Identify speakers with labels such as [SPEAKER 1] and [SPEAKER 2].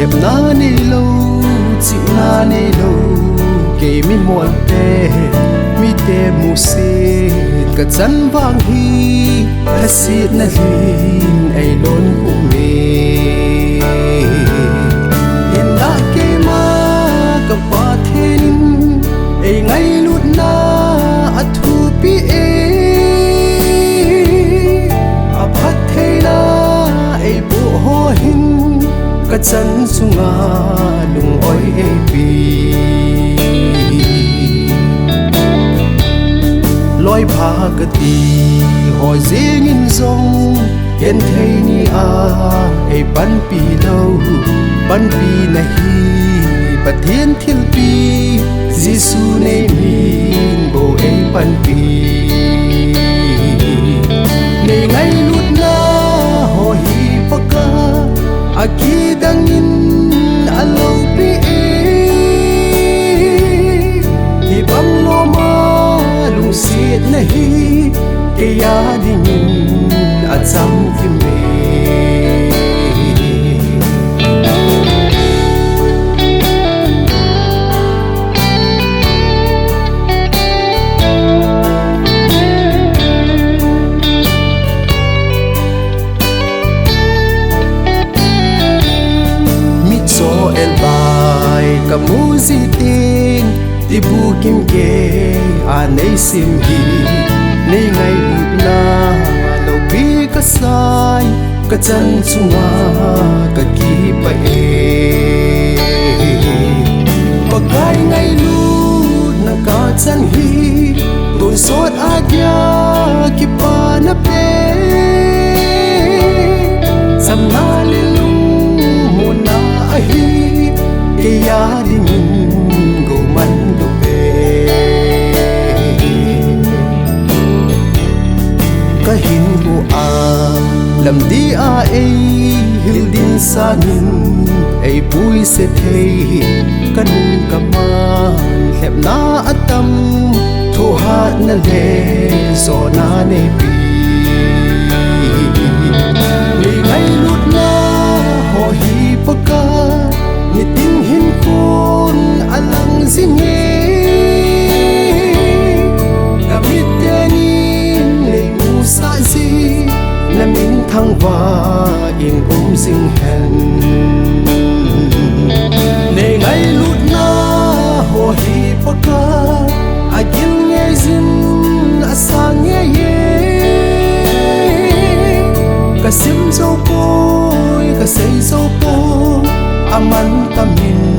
[SPEAKER 1] hẹp na nê lâu chị na nê lâu kể mi muộn tê mi tê mu xê cả chân vang hi hết xịt na hin ai lôn của mê hiện đã kê ma cả ba thế nín ai ngay lút na at thu pi e à phát thế na ai bộ ho hin cả chân sunga lung oi e pi lối phagati hỏi riêng in dòng hiện thấy ni ai ban pi lâu ban pi na hi bát thiên thiên pi Giêsu này min bộ ai ban pi này ngay lút na ho hi paka aki dang in alo pi hi bang lo ma lung siết nahi ke ya ding atsam thime kamu zitin ti bu kim ke anei sim hi nei ngai lut na lo pi ka sai ka chan chunga ka ki pa e pakai ngai lut na ka chan hi ton sot agya ki pa na pe samna le lung mo na hi ya ding go man do pe ka hin bu a lam di a e hil din sa nin ai pui se thei kan ka ma hlep na atam tho ha na le so na ne pi ni ngai lut na ho hi paka ni tin hin khôn alang zinge kamit tenin nei mu sa zi na min thang wa in zing hen nei ngai lut na ho hi paka agil nge zin asang ye ye ka sim zo poi ka sei zo po aman tamin